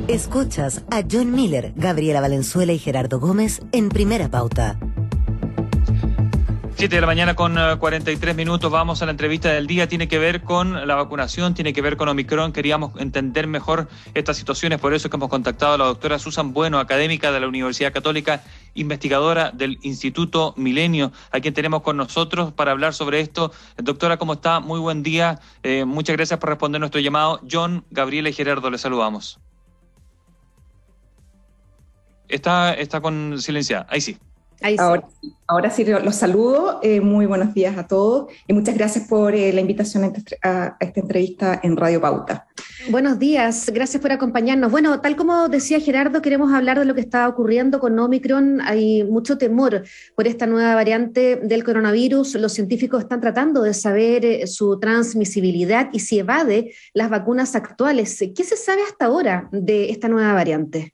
Escuchas a John Miller, Gabriela Valenzuela y Gerardo Gómez en Primera Pauta. 7 de la mañana con 43 minutos, vamos a la entrevista del día. Tiene que ver con la vacunación, tiene que ver con Omicron. Queríamos entender mejor estas situaciones, por eso que hemos contactado a la doctora Susan Bueno, académica de la Universidad Católica, investigadora del Instituto Milenio, a quien tenemos con nosotros para hablar sobre esto. Doctora, ¿cómo está? Muy buen día. Muchas gracias por responder nuestro llamado. John, Gabriela y Gerardo, les saludamos. Está con silenciada. Ahí sí. Ahí sí. Ahora sí los saludo, muy buenos días a todos y muchas gracias por la invitación a esta entrevista en Radio Pauta. Buenos días, gracias por acompañarnos. Bueno, tal como decía Gerardo, queremos hablar de lo que está ocurriendo con Omicron. Hay mucho temor por esta nueva variante del coronavirus. Los científicos están tratando de saber su transmisibilidad y si evade las vacunas actuales. ¿Qué se sabe hasta ahora de esta nueva variante?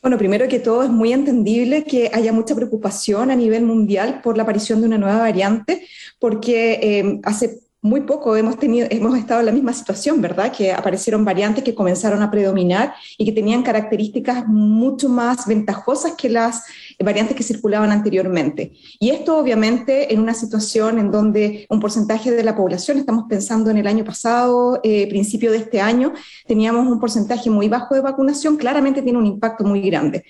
Bueno, primero que todo es muy entendible que haya mucha preocupación a nivel mundial por la aparición de una nueva variante, porque hace muy poco hemos estado en la misma situación, ¿verdad? Que aparecieron variantes que comenzaron a predominar y que tenían características mucho más ventajosas que las variantes que circulaban anteriormente. Y esto obviamente en una situación en donde un porcentaje de la población, estamos pensando en el año pasado, principio de este año, teníamos un porcentaje muy bajo de vacunación, claramente tiene un impacto muy grande.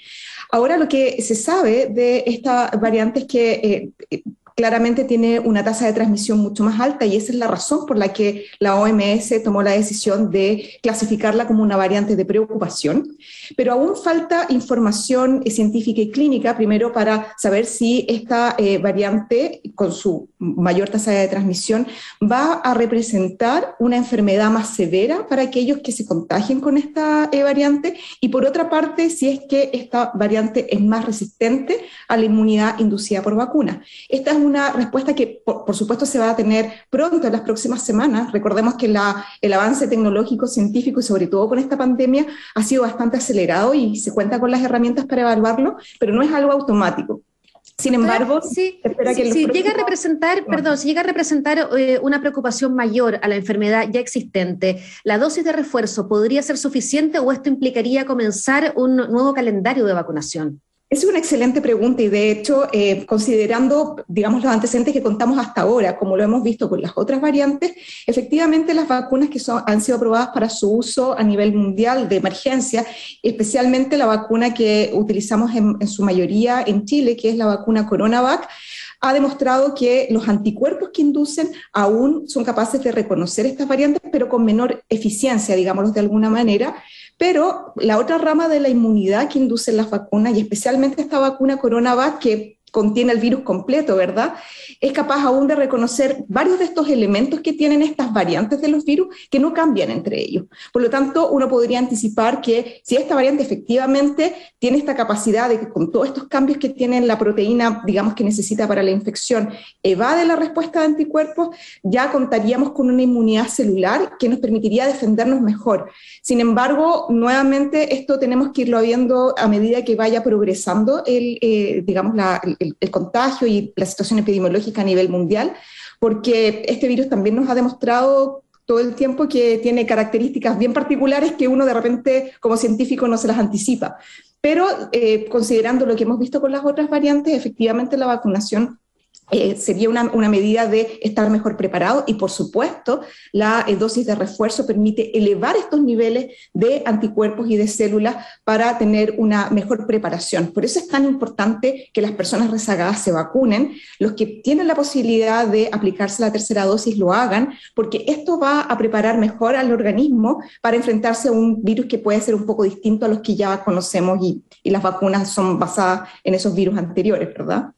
Ahora lo que se sabe de esta variante es que claramente tiene una tasa de transmisión mucho más alta y esa es la razón por la que la OMS tomó la decisión de clasificarla como una variante de preocupación. Pero aún falta información científica y clínica, primero para saber si esta variante, con su mayor tasa de transmisión, va a representar una enfermedad más severa para aquellos que se contagien con esta variante y por otra parte, si es que esta variante es más resistente a la inmunidad inducida por vacuna. Esta es una respuesta que, por supuesto, se va a tener pronto en las próximas semanas. Recordemos que el avance tecnológico, científico y sobre todo con esta pandemia ha sido bastante acelerado y se cuenta con las herramientas para evaluarlo, pero no es algo automático. Sin embargo, si llega a representar una preocupación mayor a la enfermedad ya existente, ¿la dosis de refuerzo podría ser suficiente o esto implicaría comenzar un nuevo calendario de vacunación? Es una excelente pregunta y de hecho, considerando, digamos, los antecedentes que contamos hasta ahora, como lo hemos visto con las otras variantes, efectivamente las vacunas que han sido aprobadas para su uso a nivel mundial de emergencia, especialmente la vacuna que utilizamos en su mayoría en Chile, que es la vacuna CoronaVac, ha demostrado que los anticuerpos que inducen aún son capaces de reconocer estas variantes, pero con menor eficiencia, digámoslo de alguna manera. Pero la otra rama de la inmunidad que inducen las vacunas, y especialmente esta vacuna CoronaVac, que contiene el virus completo, ¿verdad?, es capaz aún de reconocer varios de estos elementos que tienen estas variantes de los virus que no cambian entre ellos. Por lo tanto, uno podría anticipar que si esta variante efectivamente tiene esta capacidad de que con todos estos cambios que tiene la proteína, digamos, que necesita para la infección, evade la respuesta de anticuerpos, ya contaríamos con una inmunidad celular que nos permitiría defendernos mejor. Sin embargo, nuevamente esto tenemos que irlo viendo a medida que vaya progresando digamos, el contagio y la situación epidemiológica a nivel mundial, porque este virus también nos ha demostrado todo el tiempo que tiene características bien particulares que uno de repente como científico no se las anticipa. Pero considerando lo que hemos visto con las otras variantes, efectivamente la vacunación sería una medida de estar mejor preparado y, por supuesto, la dosis de refuerzo permite elevar estos niveles de anticuerpos y de células para tener una mejor preparación. Por eso es tan importante que las personas rezagadas se vacunen, los que tienen la posibilidad de aplicarse la tercera dosis lo hagan, porque esto va a preparar mejor al organismo para enfrentarse a un virus que puede ser un poco distinto a los que ya conocemos y las vacunas son basadas en esos virus anteriores, ¿verdad?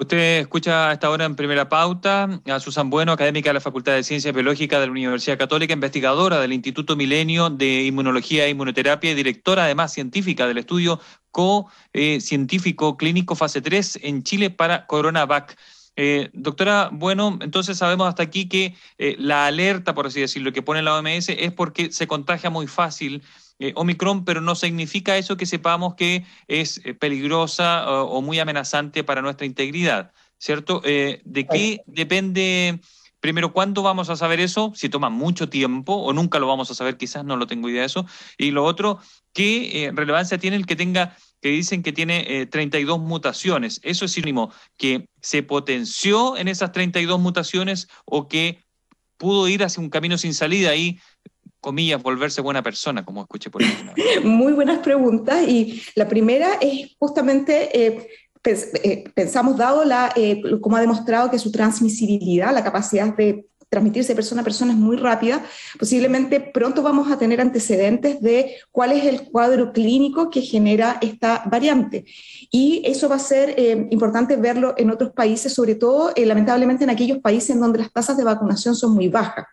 Usted escucha a esta hora en Primera Pauta a Susan Bueno, académica de la Facultad de Ciencias Biológicas de la Universidad Católica, investigadora del Instituto Milenio de Inmunología e Inmunoterapia y directora además científica del estudio científico clínico fase 3 en Chile para CoronaVac. Doctora Bueno, entonces sabemos hasta aquí que la alerta, por así decirlo, que pone la OMS es porque se contagia muy fácil Omicron, pero no significa eso que sepamos que es peligrosa o muy amenazante para nuestra integridad, ¿cierto? ¿De qué depende Primero, ¿cuándo vamos a saber eso? Si toma mucho tiempo o nunca lo vamos a saber, quizás no lo tengo idea de eso. Y lo otro, ¿qué relevancia tiene el que dicen que tiene 32 mutaciones? ¿Eso es sinónimo que se potenció en esas 32 mutaciones o que pudo ir hacia un camino sin salida y, comillas, volverse buena persona, como escuché por ahí? Muy buenas preguntas, y la primera es justamente... pensamos, dado como ha demostrado que su transmisibilidad, la capacidad de transmitirse de persona a persona es muy rápida, posiblemente pronto vamos a tener antecedentes de cuál es el cuadro clínico que genera esta variante. Y eso va a ser importante verlo en otros países, sobre todo, lamentablemente, en aquellos países en donde las tasas de vacunación son muy bajas,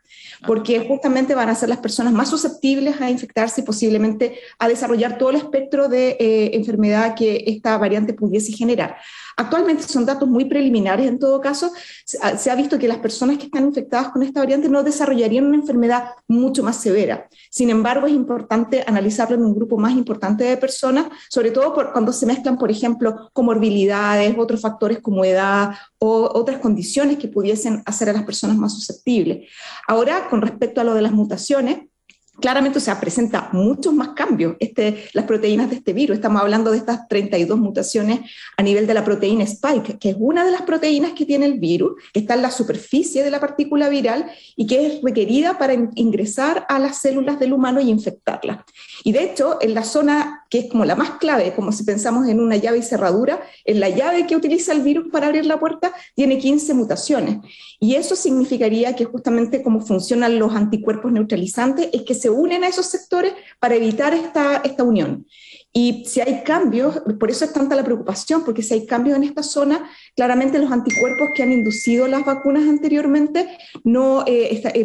porque justamente van a ser las personas más susceptibles a infectarse y posiblemente a desarrollar todo el espectro de enfermedad que esta variante pudiese generar. Actualmente son datos muy preliminares, en todo caso. Se ha visto que las personas que están infectadas con esta variante no desarrollarían una enfermedad mucho más severa. Sin embargo, es importante analizarlo en un grupo más importante de personas, sobre todo cuando se mezclan, por ejemplo, comorbilidades, otros factores como edad o otras condiciones que pudiesen hacer a las personas más susceptibles. Ahora, con respecto a lo de las mutaciones, claramente, presenta muchos más cambios las proteínas de este virus. Estamos hablando de estas 32 mutaciones a nivel de la proteína Spike, que es una de las proteínas que tiene el virus, que está en la superficie de la partícula viral y que es requerida para ingresar a las células del humano y infectarlas. Y de hecho, en la zona que es como la más clave, como si pensamos en una llave y cerradura, en la llave que utiliza el virus para abrir la puerta, tiene 15 mutaciones. Y eso significaría que justamente cómo funcionan los anticuerpos neutralizantes es que se unen a esos sectores para evitar esta unión. Y si hay cambios, por eso es tanta la preocupación, porque si hay cambios en esta zona, claramente los anticuerpos que han inducido las vacunas anteriormente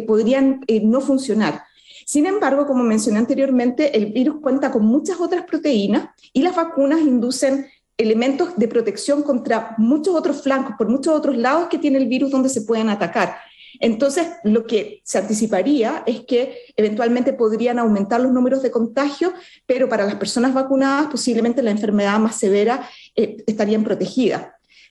podrían no funcionar. Sin embargo, como mencioné anteriormente, el virus cuenta con muchas otras proteínas y las vacunas inducen elementos de protección contra muchos otros flancos, por muchos otros lados que tiene el virus donde se pueden atacar. Entonces, lo que se anticiparía es que eventualmente podrían aumentar los números de contagio, pero para las personas vacunadas posiblemente la enfermedad más severa estarían protegidas.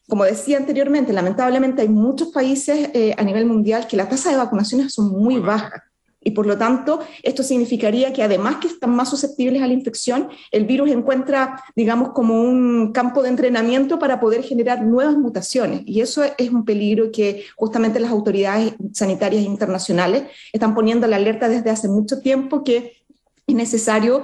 Como decía anteriormente, lamentablemente hay muchos países a nivel mundial que la tasa de vacunaciones son muy bajas. Y por lo tanto, esto significaría que además que están más susceptibles a la infección, el virus encuentra, digamos, como un campo de entrenamiento para poder generar nuevas mutaciones. Y eso es un peligro que justamente las autoridades sanitarias internacionales están poniendo la alerta desde hace mucho tiempo, que es necesario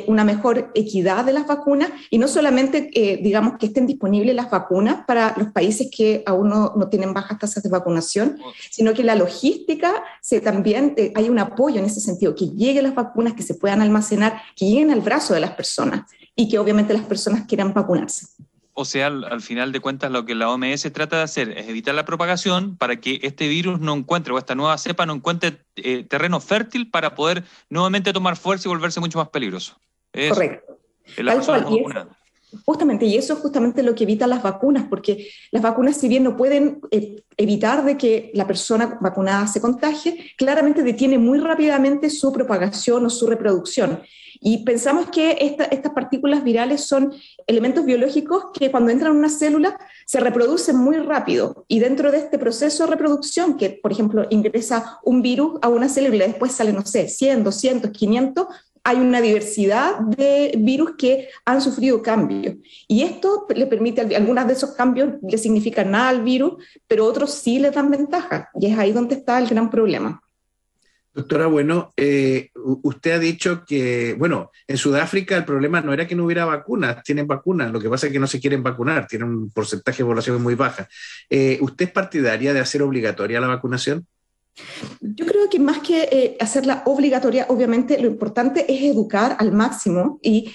una mejor equidad de las vacunas y no solamente, digamos, que estén disponibles las vacunas para los países que aún no tienen bajas tasas de vacunación, sino que la logística también hay un apoyo en ese sentido, que lleguen las vacunas, que se puedan almacenar, que lleguen al brazo de las personas y que obviamente las personas quieran vacunarse. O sea, al final de cuentas, lo que la OMS trata de hacer es evitar la propagación para que este virus no encuentre, o esta nueva cepa no encuentre terreno fértil para poder nuevamente tomar fuerza y volverse mucho más peligroso. Eso. Correcto. Tal cual. Y eso es justamente lo que evitan las vacunas, porque las vacunas, si bien no pueden evitar de que la persona vacunada se contagie, claramente detiene muy rápidamente su propagación o su reproducción. Y pensamos que estas partículas virales son elementos biológicos que cuando entran en una célula se reproducen muy rápido. Y dentro de este proceso de reproducción, que por ejemplo ingresa un virus a una célula y después sale, no sé, 100, 200, 500, hay una diversidad de virus que han sufrido cambios. Y esto le permite, algunos de esos cambios le significan nada al virus, pero otros sí les dan ventaja. Y es ahí donde está el gran problema. Doctora, bueno, usted ha dicho que, bueno, en Sudáfrica el problema no era que no hubiera vacunas, tienen vacunas, lo que pasa es que no se quieren vacunar, tienen un porcentaje de población muy baja. ¿Usted es partidaria de hacer obligatoria la vacunación? Yo creo que más que hacerla obligatoria, obviamente lo importante es educar al máximo y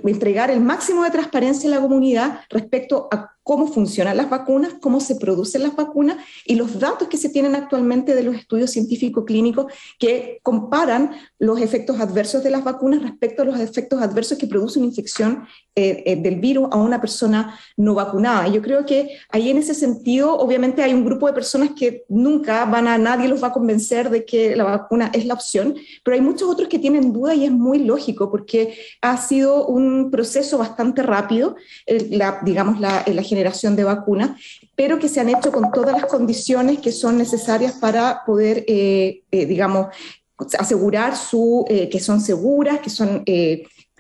entregar el máximo de transparencia a la comunidad respecto a cómo funcionan las vacunas, cómo se producen las vacunas y los datos que se tienen actualmente de los estudios científicos clínicos que comparan los efectos adversos de las vacunas respecto a los efectos adversos que produce una infección del virus a una persona no vacunada. Yo creo que ahí en ese sentido, obviamente hay un grupo de personas que nadie los va a convencer de que la vacuna es la opción, pero hay muchos otros que tienen duda y es muy lógico porque ha sido un proceso bastante rápido, la generación de vacunas, pero que se han hecho con todas las condiciones que son necesarias para poder, digamos, asegurar que son seguras, que son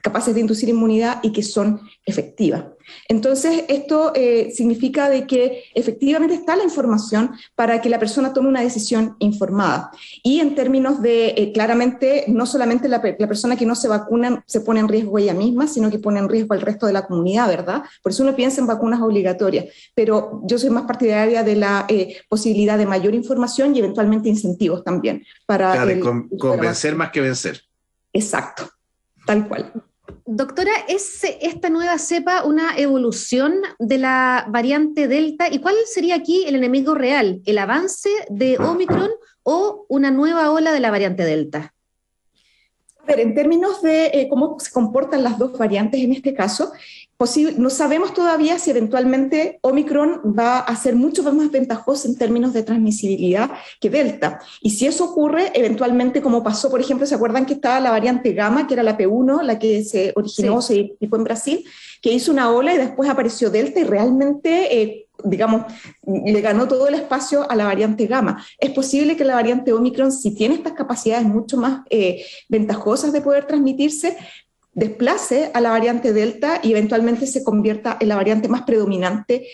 capaces de inducir inmunidad y que son efectivas. Entonces, esto significa de que efectivamente está la información para que la persona tome una decisión informada. Y en términos de, claramente, no solamente la persona que no se vacuna se pone en riesgo ella misma, sino que pone en riesgo al resto de la comunidad, ¿verdad? Por eso uno piensa en vacunas obligatorias. Pero yo soy más partidaria de la posibilidad de mayor información y eventualmente incentivos también. Para convencer más que vencer. Exacto, tal cual. Doctora, ¿es esta nueva cepa una evolución de la variante Delta? ¿Y cuál sería aquí el enemigo real? ¿El avance de Omicron o una nueva ola de la variante Delta? A ver, en términos de cómo se comportan las dos variantes en este caso, no sabemos todavía si eventualmente Omicron va a ser mucho más ventajoso en términos de transmisibilidad que Delta. Y si eso ocurre, eventualmente, como pasó, por ejemplo, ¿se acuerdan que estaba la variante Gamma, que era la P1, la que se originó, se identificó en Brasil, que hizo una ola y después apareció Delta y realmente, digamos, le ganó todo el espacio a la variante Gamma? Es posible que la variante Omicron, si tiene estas capacidades mucho más ventajosas de poder transmitirse, desplace a la variante Delta y eventualmente se convierta en la variante más predominante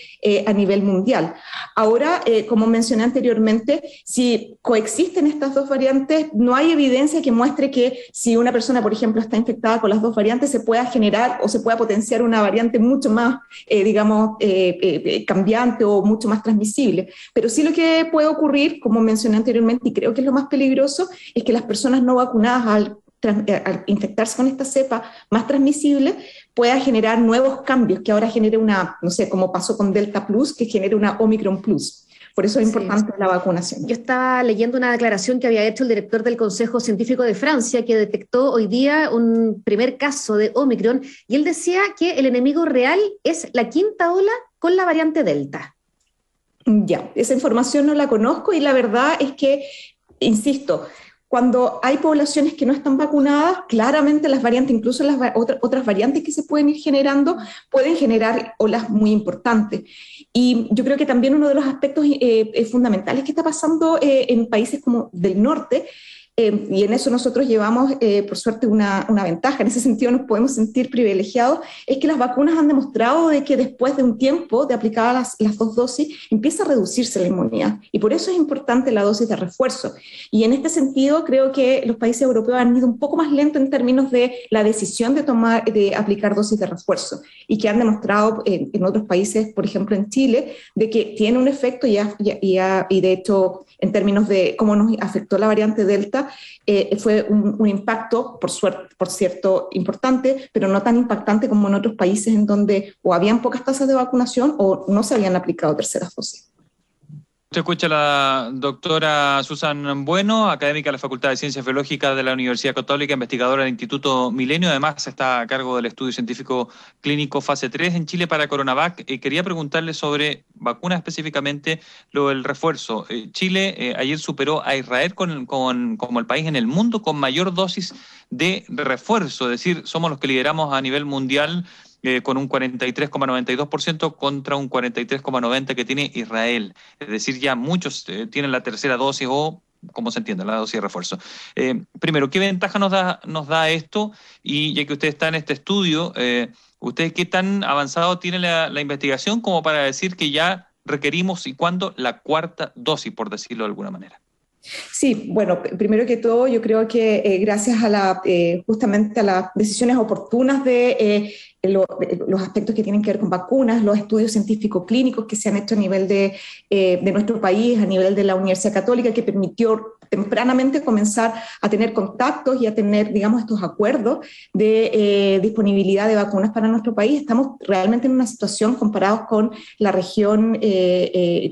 a nivel mundial. Ahora, como mencioné anteriormente, si coexisten estas dos variantes, no hay evidencia que muestre que si una persona, por ejemplo, está infectada con las dos variantes, se pueda generar o se pueda potenciar una variante mucho más, digamos, cambiante o mucho más transmisible. Pero sí lo que puede ocurrir, como mencioné anteriormente, y creo que es lo más peligroso, es que las personas no vacunadas al infectarse con esta cepa más transmisible, pueda generar nuevos cambios, que ahora genere una, no sé, como pasó con Delta Plus, que genere una Omicron Plus. Por eso es importante la vacunación. Yo estaba leyendo una declaración que había hecho el director del Consejo Científico de Francia, que detectó hoy día un primer caso de Omicron, y él decía que el enemigo real es la quinta ola con la variante Delta. Ya, esa información no la conozco y la verdad es que, insisto, cuando hay poblaciones que no están vacunadas, claramente las variantes, incluso las otras variantes que se pueden ir generando, pueden generar olas muy importantes. Y yo creo que también uno de los aspectos fundamentales que está pasando en países como del norte, y en eso nosotros llevamos, por suerte, una ventaja. En ese sentido nos podemos sentir privilegiados, es que las vacunas han demostrado de que después de un tiempo de aplicadas las dos dosis, empieza a reducirse la inmunidad. Y por eso es importante la dosis de refuerzo. Y en este sentido, creo que los países europeos han ido un poco más lento en términos de la decisión de aplicar dosis de refuerzo. Y que han demostrado en otros países, por ejemplo en Chile, de que tiene un efecto y de hecho, en términos de cómo nos afectó la variante Delta, fue un impacto, por cierto, importante, pero no tan impactante como en otros países en donde o habían pocas tasas de vacunación o no se habían aplicado terceras dosis. Usted escucha a la doctora Susan Bueno, académica de la Facultad de Ciencias Biológicas de la Universidad Católica, investigadora del Instituto Milenio. Además, está a cargo del estudio científico clínico fase 3 en Chile para Coronavac. Quería preguntarle sobre vacunas, específicamente lo del refuerzo. Chile ayer superó a Israel como el país en el mundo con mayor dosis de refuerzo. Es decir, somos los que lideramos a nivel mundial con un 43,92% contra un 43,90% que tiene Israel. Es decir, ya muchos tienen la tercera dosis o, como se entiende, la dosis de refuerzo. Primero, ¿qué ventaja nos da esto? Y ya que usted está en este estudio, ¿usted qué tan avanzado tiene la investigación como para decir que ya requerimos y cuándo la cuarta dosis, por decirlo de alguna manera? Sí, bueno, primero que todo, yo creo que gracias a justamente a las decisiones oportunas de los aspectos que tienen que ver con vacunas, los estudios científicos clínicos que se han hecho a nivel de nuestro país, a nivel de la Universidad Católica, que permitió tempranamente comenzar a tener contactos y a tener, digamos, estos acuerdos de disponibilidad de vacunas para nuestro país. Estamos realmente en una situación, comparados con la región,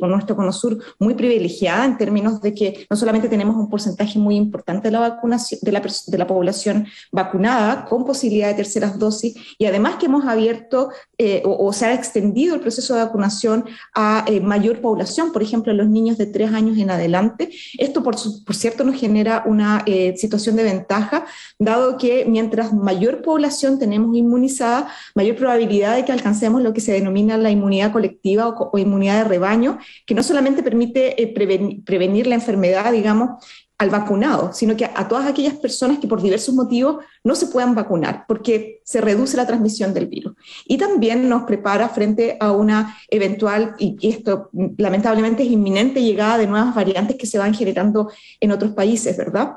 con nuestro cono sur, muy privilegiada en términos de que no solamente solamente tenemos un porcentaje muy importante de la vacunación, de la población vacunada con posibilidad de terceras dosis, y además que hemos abierto o se ha extendido el proceso de vacunación a mayor población, por ejemplo, los niños de 3 años en adelante. Esto, por cierto, nos genera una situación de ventaja, dado que mientras mayor población tenemos inmunizada, mayor probabilidad de que alcancemos lo que se denomina la inmunidad colectiva o inmunidad de rebaño, que no solamente permite prevenir la enfermedad, digamos, al vacunado, sino que a todas aquellas personas que por diversos motivos no se puedan vacunar, porque se reduce la transmisión del virus. Y también nos prepara frente a una eventual, y esto lamentablemente es inminente, llegada de nuevas variantes que se van generando en otros países, ¿verdad?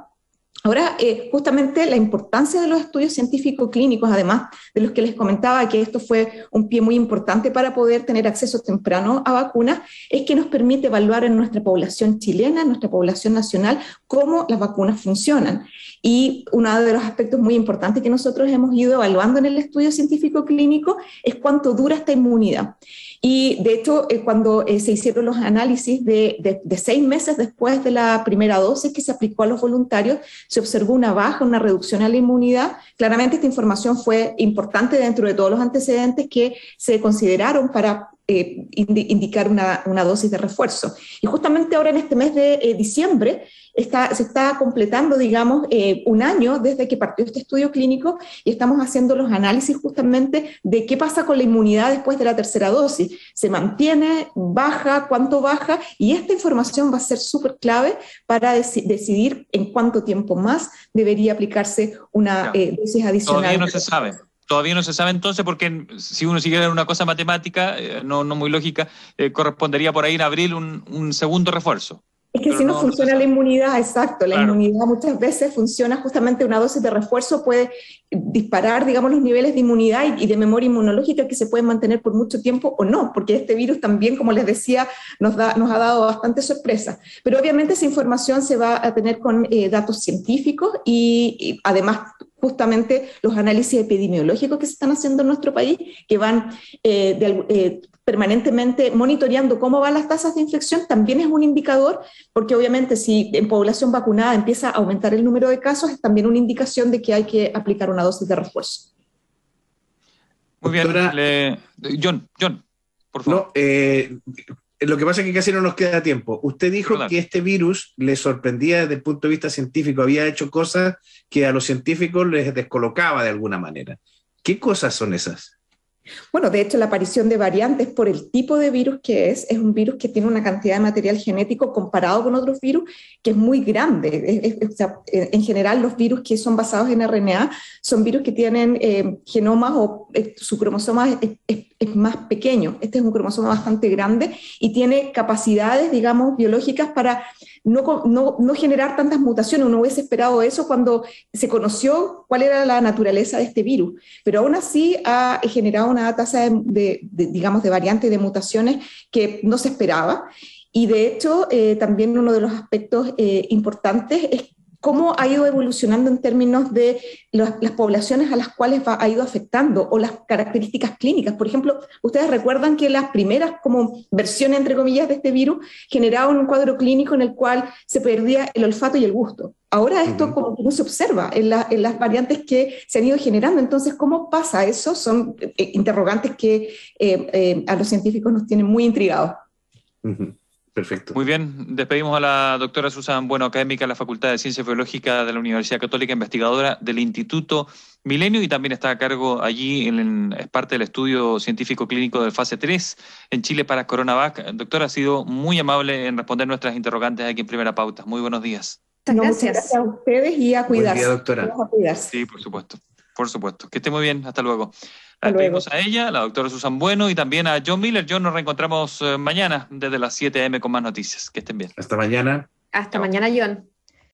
Ahora, justamente la importancia de los estudios científico-clínicos, además de los que les comentaba, que esto fue un pie muy importante para poder tener acceso temprano a vacunas, es que nos permite evaluar en nuestra población chilena, en nuestra población nacional, cómo las vacunas funcionan. Y uno de los aspectos muy importantes que nosotros hemos ido evaluando en el estudio científico-clínico es cuánto dura esta inmunidad. Y de hecho, cuando se hicieron los análisis de 6 meses después de la primera dosis que se aplicó a los voluntarios, se observó una baja, una reducción a la inmunidad. Claramente esta información fue importante dentro de todos los antecedentes que se consideraron para indicar una dosis de refuerzo. Y justamente ahora en este mes de diciembre se está completando, digamos, un año desde que partió este estudio clínico, y estamos haciendo los análisis justamente de qué pasa con la inmunidad después de la tercera dosis. ¿Se mantiene? ¿Baja? ¿Cuánto baja? Y esta información va a ser súper clave para decidir en cuánto tiempo más debería aplicarse una dosis adicional. Todavía no se sabe. Todavía no se sabe entonces, porque si uno siguiera una cosa matemática, no muy lógica, correspondería por ahí en abril un segundo refuerzo. Es que si no funciona la inmunidad, exacto, la inmunidad muchas veces funciona justamente, una dosis de refuerzo puede disparar, digamos, los niveles de inmunidad y de memoria inmunológica que se pueden mantener por mucho tiempo o no, porque este virus también, como les decía, nos ha dado bastante sorpresa. Pero obviamente esa información se va a tener con datos científicos y además justamente los análisis epidemiológicos que se están haciendo en nuestro país, que van permanentemente monitoreando cómo van las tasas de infección, también es un indicador, porque obviamente si en población vacunada empieza a aumentar el número de casos, es también una indicación de que hay que aplicar una dosis de refuerzo. Muy bien, John, por favor. Lo que pasa es que casi no nos queda tiempo. Usted dijo que este virus le sorprendía desde el punto de vista científico, había hecho cosas que a los científicos les descolocaba de alguna manera. ¿Qué cosas son esas? Bueno, de hecho, la aparición de variantes por el tipo de virus que es un virus que tiene una cantidad de material genético comparado con otros virus que es muy grande. O sea, en general, los virus que son basados en RNA son virus que tienen genomas o su cromosoma es más pequeño. Este es un cromosoma bastante grande y tiene capacidades, digamos, biológicas para no generar tantas mutaciones. Uno hubiese esperado eso cuando se conoció cuál era la naturaleza de este virus, pero aún así ha generado una tasa digamos, de variantes y de mutaciones que no se esperaba. Y de hecho, también uno de los aspectos importantes es cómo ha ido evolucionando en términos de las poblaciones a las cuales ha ido afectando, o las características clínicas. Por ejemplo, ustedes recuerdan que las primeras como versiones, entre comillas, de este virus generaban un cuadro clínico en el cual se perdía el olfato y el gusto. Ahora esto como que no se observa en las variantes que se han ido generando. Entonces, ¿cómo pasa eso? Son interrogantes que a los científicos nos tienen muy intrigados. Perfecto. Muy bien, despedimos a la doctora Susan Bueno, académica de la Facultad de Ciencias Biológicas de la Universidad Católica, investigadora del Instituto Milenio, y también está a cargo allí, es parte del estudio científico clínico de fase 3 en Chile para CoronaVac. Doctora, ha sido muy amable en responder nuestras interrogantes aquí en Primera Pauta. Muy buenos días. Muchas gracias a ustedes y a cuidarse. Buen día, doctora. A cuidarse. Sí, por supuesto. Por supuesto. Que esté muy bien. Hasta luego. Despedimos a ella, la doctora Susan Bueno, y también a John Miller. John, nos reencontramos mañana desde las 7 a.m. con más noticias. Que estén bien. Hasta mañana. Hasta mañana, John.